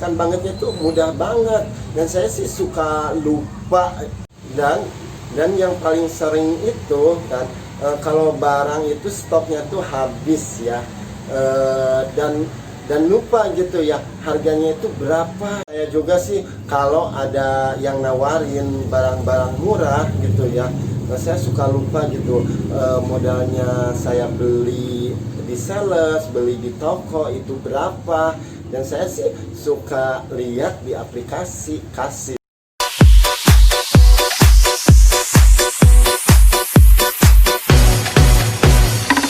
menggunakan bangetnya itu mudah banget, dan saya sih suka lupa. Dan yang paling sering itu kan, kalau barang itu stoknya tuh habis ya, dan lupa gitu ya harganya itu berapa. Saya juga sih kalau ada yang nawarin barang-barang murah gitu ya, saya suka lupa gitu, modalnya saya beli di sales, beli di toko itu berapa. Dan saya sih suka lihat di aplikasi kasih.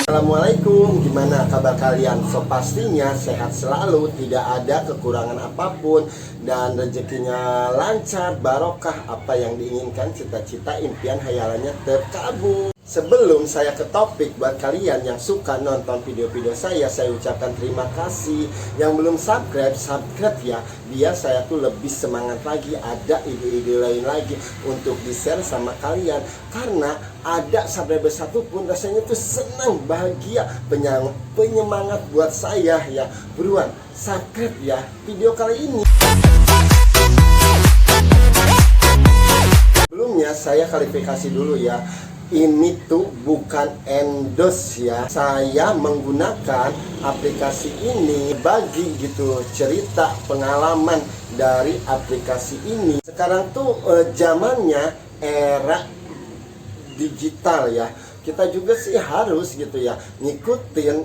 Assalamualaikum, gimana kabar kalian? So pastinya sehat selalu, tidak ada kekurangan apapun, dan rezekinya lancar, barokah, apa yang diinginkan, cita-cita, impian, hayalannya terkabul. Sebelum saya ke topik, buat kalian yang suka nonton video-video saya ucapkan terima kasih. Yang belum subscribe ya, biar saya tuh lebih semangat lagi, ada ide-ide lain lagi untuk di-share sama kalian. Karena ada subscriber satu pun rasanya tuh senang, bahagia, penyemangat buat saya ya. Buruan subscribe ya video kali ini. Sebelumnya saya klarifikasi dulu ya, ini tuh bukan endorse ya. Saya menggunakan aplikasi ini bagi gitu cerita pengalaman dari aplikasi ini. Sekarang tuh zamannya era digital ya. Kita juga sih harus gitu ya ngikutin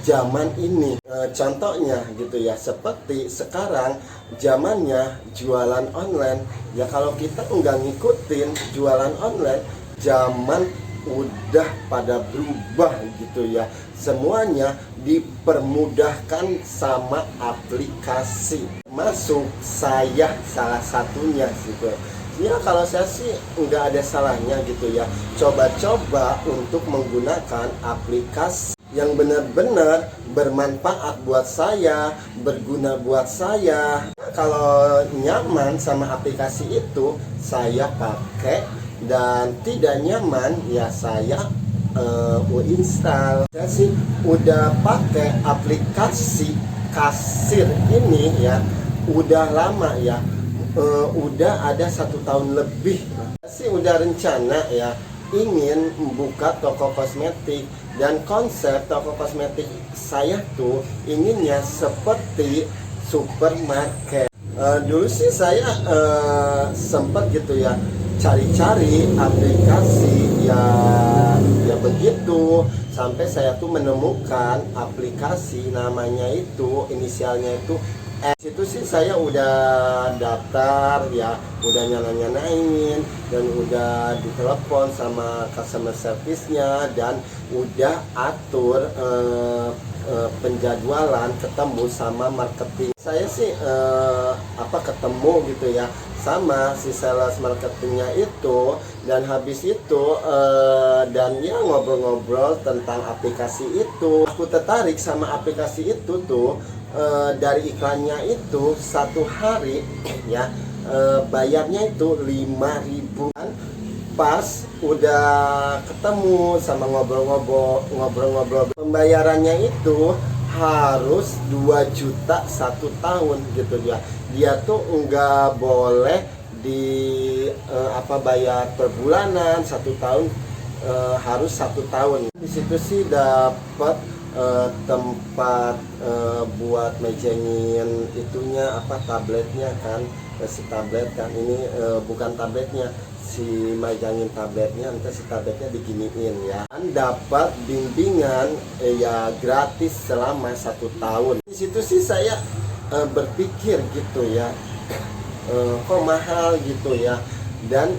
zaman ini. Contohnya gitu ya, seperti sekarang zamannya jualan online ya. Kalau kita nggak ngikutin jualan online, zaman udah pada berubah gitu ya. Semuanya dipermudahkan sama aplikasi, masuk saya salah satunya gitu ya. Kalau saya sih nggak ada salahnya gitu ya, coba-coba untuk menggunakan aplikasi yang benar-benar bermanfaat buat saya, berguna buat saya. Kalau nyaman sama aplikasi itu saya pakai, dan tidak nyaman ya saya uninstall. Saya sih udah pakai aplikasi kasir ini ya udah lama ya, udah ada 1 tahun lebih. Saya sih udah rencana ya ingin membuka toko kosmetik, dan konsep toko kosmetik saya tuh inginnya seperti supermarket. Dulu sih saya sempat gitu ya cari-cari aplikasi ya begitu, sampai saya tuh menemukan aplikasi namanya itu inisialnya itu situ sih saya udah daftar ya, udah nyalain dan udah ditelepon sama customer service-nya, dan udah atur penjadwalan ketemu sama marketing. Saya sih ketemu gitu ya sama si sales marketingnya itu, dan habis itu dan ya ngobrol-ngobrol tentang aplikasi itu. Aku tertarik sama aplikasi itu tuh dari iklannya itu 1 hari ya bayarnya itu 5.000. Pas udah ketemu sama ngobrol-ngobrol pembayarannya itu harus 2 juta 1 tahun gitu ya. Dia tuh nggak boleh bayar per bulanan, 1 tahun harus 1 tahun. Di situ sih dapat tempat buat mejengin itunya tabletnya kan, si tablet kan ini bukan tabletnya, si mejangin tabletnya, nanti si tabletnya diginiin ya. Dan dapat bimbingan ya gratis selama 1 tahun. Di situ sih saya berpikir gitu ya, kok mahal gitu ya, dan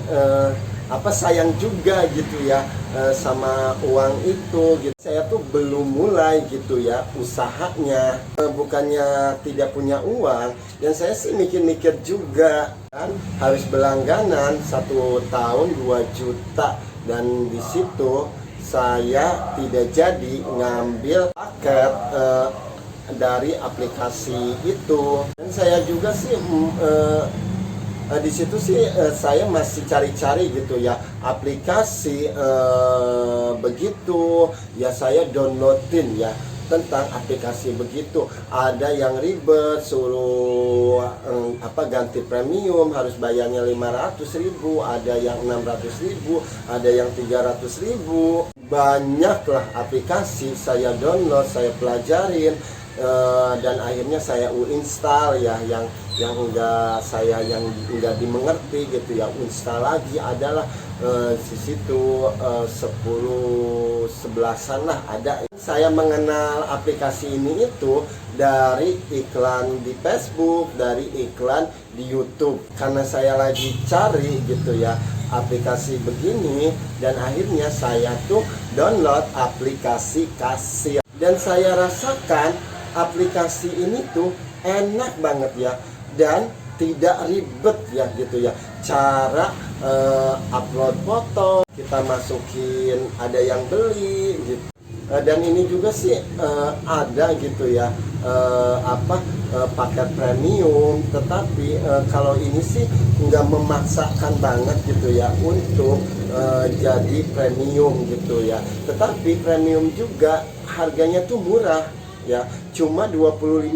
sayang juga gitu ya sama uang itu gitu. Saya tuh belum mulai gitu ya usahanya, bukannya tidak punya uang. Dan saya sih mikir-mikir juga kan, harus berlangganan 1 tahun 2 juta, dan di situ saya tidak jadi ngambil paket dari aplikasi itu. Dan saya juga sih di situ sih saya masih cari-cari gitu ya aplikasi begitu ya. Saya downloadin ya tentang aplikasi begitu. Ada yang ribet, suruh ganti premium harus bayarnya 500.000, ada yang 600.000, ada yang 300.000. Banyaklah aplikasi saya download, saya pelajarin, dan akhirnya saya uninstall ya, yang enggak dimengerti gitu ya, install lagi. Adalah di situ 10-11an lah ada. Saya mengenal aplikasi ini itu dari iklan di Facebook, dari iklan di YouTube, karena saya lagi cari gitu ya aplikasi begini, dan akhirnya saya tuh download aplikasi Kasir, dan saya rasakan aplikasi ini tuh enak banget ya, dan tidak ribet ya gitu ya. Cara upload foto, kita masukin, ada yang beli gitu. Dan ini juga sih ada gitu ya paket premium, tetapi kalau ini sih nggak memaksakan banget gitu ya untuk jadi premium gitu ya. Tetapi premium juga harganya tuh murah ya, cuma 25.000.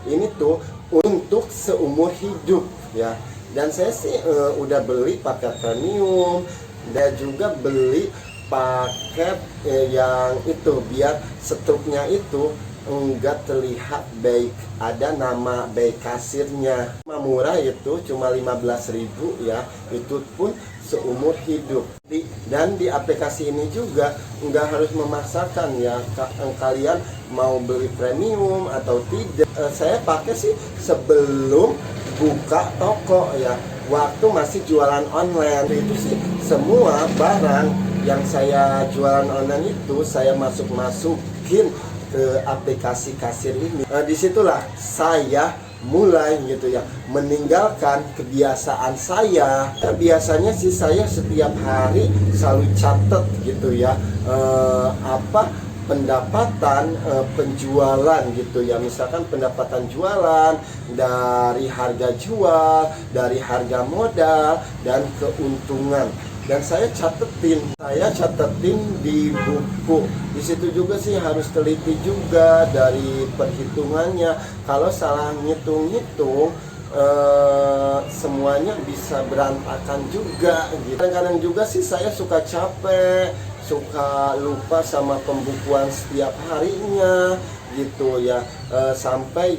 Ini tuh untuk seumur hidup ya. Dan saya sih udah beli paket premium, dan juga beli paket yang itu biar struknya itu enggak terlihat baik, ada nama baik kasirnya. Murah itu cuma 15.000 ya, itu pun seumur hidup. Dan di aplikasi ini juga enggak harus memaksakan ya, kalian mau beli premium atau tidak. Saya pakai sih sebelum buka toko ya, waktu masih jualan online. Itu sih semua barang yang saya jualan online itu saya masukin ke aplikasi Kasir ini. Disitulah saya mulai gitu ya meninggalkan kebiasaan saya. Biasanya sih saya setiap hari selalu catat gitu ya pendapatan penjualan gitu ya. Misalkan pendapatan jualan dari harga jual, dari harga modal, dan keuntungan. Dan saya catetin di buku. Di situ juga sih harus teliti juga dari perhitungannya. Kalau salah ngitung-ngitung, semuanya bisa berantakan juga gitu. Kadang-kadang juga sih saya suka capek, suka lupa sama pembukuan setiap harinya gitu ya, sampai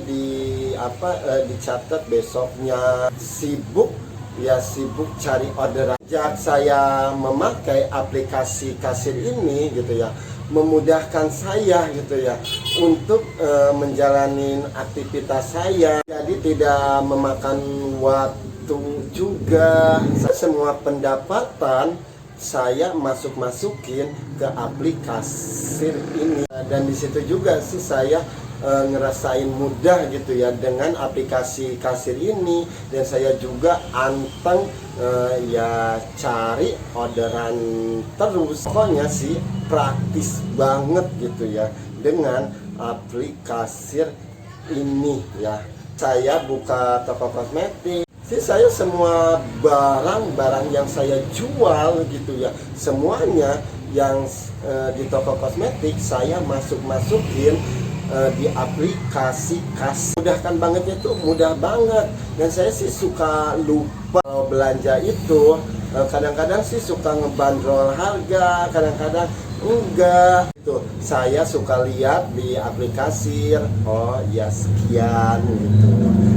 dicatat besoknya. Sibuk cari orderan. Sejak saya memakai aplikasi Kasir ini gitu ya, memudahkan saya gitu ya untuk menjalani aktivitas saya, jadi tidak memakan waktu juga. Semua pendapatan saya masukin ke aplikasi ini, dan di situ juga sih saya ngerasain mudah gitu ya dengan aplikasi Kasir ini. Dan saya juga anteng ya cari orderan terus. Pokoknya sih praktis banget gitu ya dengan aplikasi ini ya. Saya buka toko kosmetik, sih saya semua barang-barang yang saya jual gitu ya, semuanya yang di toko kosmetik saya masukin di aplikasi Kasir. Mudahkan banget itu, mudah banget. Dan saya sih suka lupa kalau belanja itu. Kadang-kadang sih suka ngebandrol harga, kadang-kadang enggak. Itu saya suka lihat di aplikasi, oh ya sekian gitu,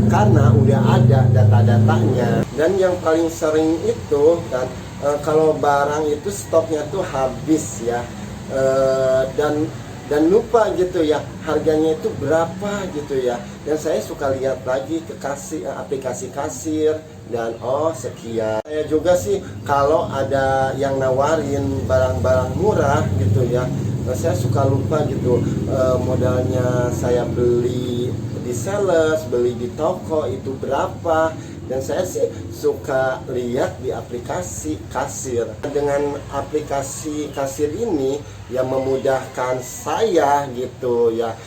karena udah ada data-datanya. Dan yang paling sering itu kan kalau barang itu stoknya tuh habis ya, dan lupa gitu ya harganya itu berapa gitu ya. Dan saya suka lihat lagi ke aplikasi Kasir, dan oh sekian. Saya juga sih kalau ada yang nawarin barang-barang murah gitu ya, saya suka lupa gitu modalnya saya beli di sales, beli di toko itu berapa. Dan saya sih suka lihat di aplikasi Kasir. Dengan aplikasi Kasir ini yang memudahkan saya gitu ya.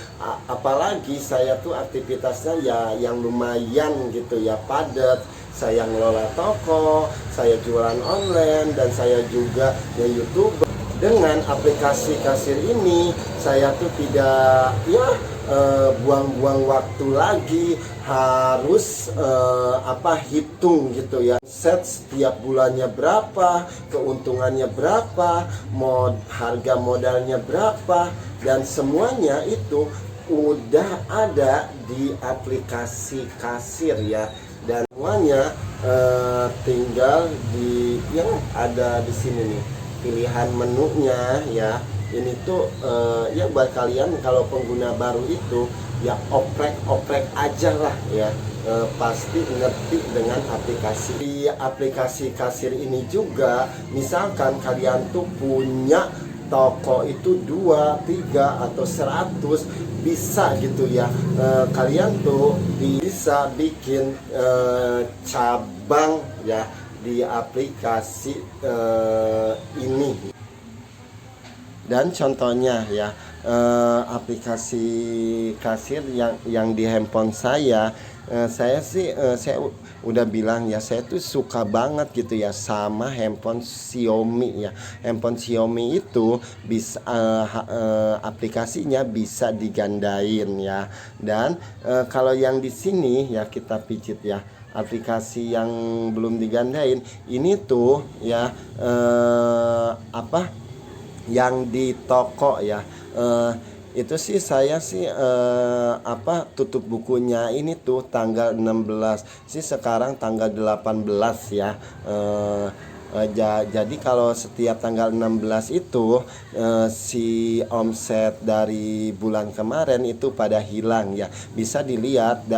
Apalagi saya tuh aktivitasnya ya yang lumayan gitu ya, padat. Saya ngelola toko, saya jualan online, dan saya juga ya YouTuber. Dengan aplikasi Kasir ini saya tuh tidak ya buang-buang waktu lagi, harus hitung gitu ya, set setiap bulannya berapa, keuntungannya berapa, harga modalnya berapa, dan semuanya itu udah ada di aplikasi kasir ya. Dan semuanya tinggal di yang ada di sini nih, pilihan menunya ya. Ini tuh ya buat kalian kalau pengguna baru itu ya oprek aja lah ya, pasti ngerti dengan aplikasi. Di aplikasi kasir ini juga, misalkan kalian tuh punya toko itu 2, 3, atau 100, bisa gitu ya, kalian tuh bisa bikin cabang ya di aplikasi ini. Dan contohnya ya, aplikasi kasir yang di handphone saya udah bilang ya, saya tuh suka banget gitu ya sama handphone Xiaomi ya. Handphone Xiaomi itu bisa aplikasinya bisa digandain ya. Dan kalau yang di sini ya, kita pijit ya, aplikasi yang belum digandain ini tuh ya, yang di toko ya, itu sih saya sih tutup bukunya ini tuh tanggal 16 sih, sekarang tanggal 18 ya. Jadi kalau setiap tanggal 16 itu si omset dari bulan kemarin itu pada hilang ya. Bisa dilihat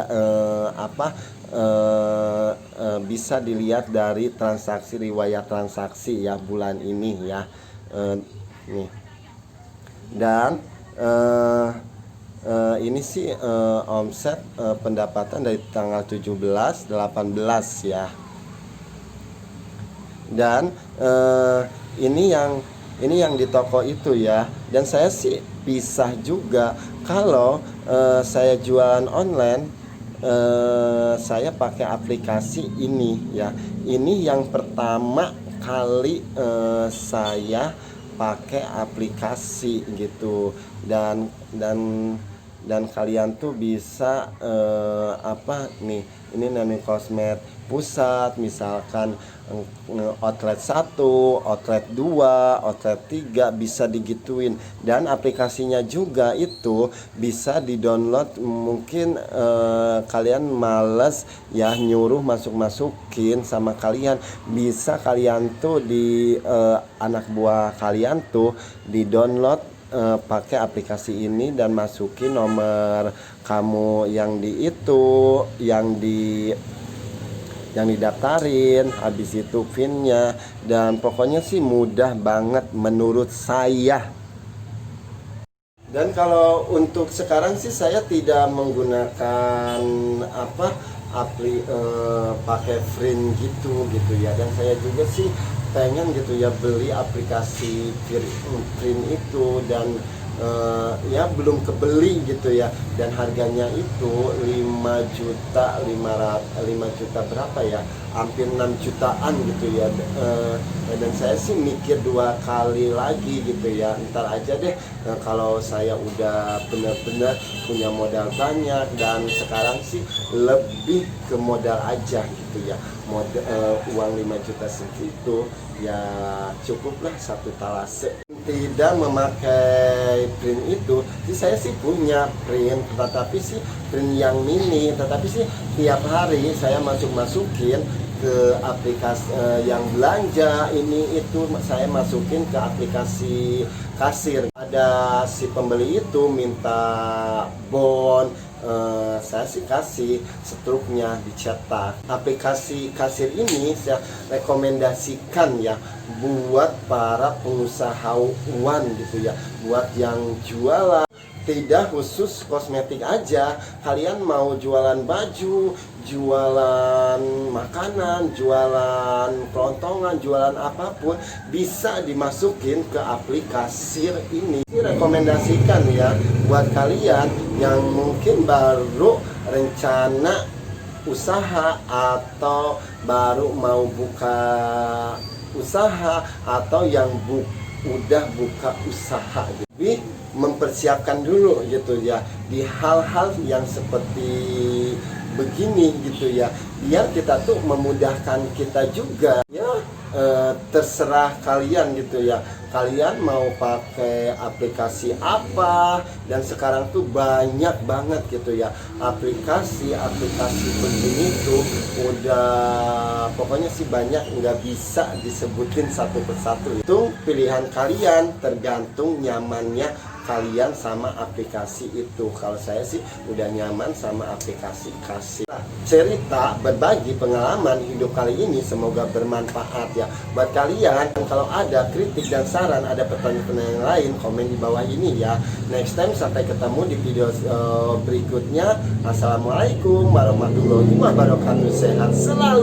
bisa dilihat dari transaksi, riwayat transaksi ya bulan ini ya. Nih. Dan ini sih omset pendapatan dari tanggal 17, 18 ya. Dan ini yang di toko itu ya. Dan saya sih pisah juga, kalau saya jualan online, saya pakai aplikasi ini ya. Ini yang pertama kali saya pakai aplikasi gitu. Dan kalian tuh bisa ini Nani Kosmet Pusat, misalkan outlet 1, outlet 2, outlet 3 bisa digituin. Dan aplikasinya juga itu bisa di-download. Mungkin kalian males ya nyuruh masukin sama kalian, bisa kalian tuh di anak buah kalian tuh di-download pakai aplikasi ini dan masukin nomor kamu yang didaftarin, habis itu pinnya, dan pokoknya sih mudah banget menurut saya. Dan kalau untuk sekarang sih saya tidak menggunakan pakai print gitu ya. Dan saya juga sih pengen gitu ya beli aplikasi print itu, dan ya belum kebeli gitu ya. Dan harganya itu 5 juta berapa ya, hampir 6 jutaan gitu ya. Dan saya sih mikir 2 kali lagi gitu ya, ntar aja deh kalau saya udah benar-benar punya modal banyak. Dan sekarang sih lebih ke modal aja gitu ya. Uang 5 juta segitu ya cukuplah 1 talase. Tidak memakai print itu sih, saya sih punya print, tetapi sih print yang mini. Tetapi sih tiap hari saya masukin ke aplikasi yang belanja ini itu, saya masukin ke aplikasi kasir. Ada si pembeli itu minta bon, saya sih kasih struknya dicetak. Aplikasi kasir ini saya rekomendasikan ya buat para pengusahawan gitu ya, buat yang jualan. Tidak khusus kosmetik aja, kalian mau jualan baju, jualan makanan, jualan kelontongan, jualan apapun, bisa dimasukin ke aplikasi ini. Rekomendasikan ya buat kalian yang mungkin baru rencana usaha, atau baru mau buka usaha, atau yang udah buka usaha. Jadi mempersiapkan dulu gitu ya di hal-hal yang seperti begini gitu ya, biar kita tuh memudahkan kita juga ya. Terserah kalian gitu ya, kalian mau pakai aplikasi apa, dan sekarang tuh banyak banget gitu ya aplikasi begini tuh udah, pokoknya sih banyak, nggak bisa disebutin satu persatu. Itu pilihan kalian, tergantung nyamannya kalian sama aplikasi itu. Kalau saya sih udah nyaman sama aplikasi Kasih. Nah, cerita berbagi pengalaman hidup kali ini semoga bermanfaat ya buat kalian. Kalau ada kritik dan saran, ada pertanyaan yang lain, komen di bawah ini ya. Next time sampai ketemu di video berikutnya. Assalamualaikum warahmatullahi wabarakatuh. Sehat selalu.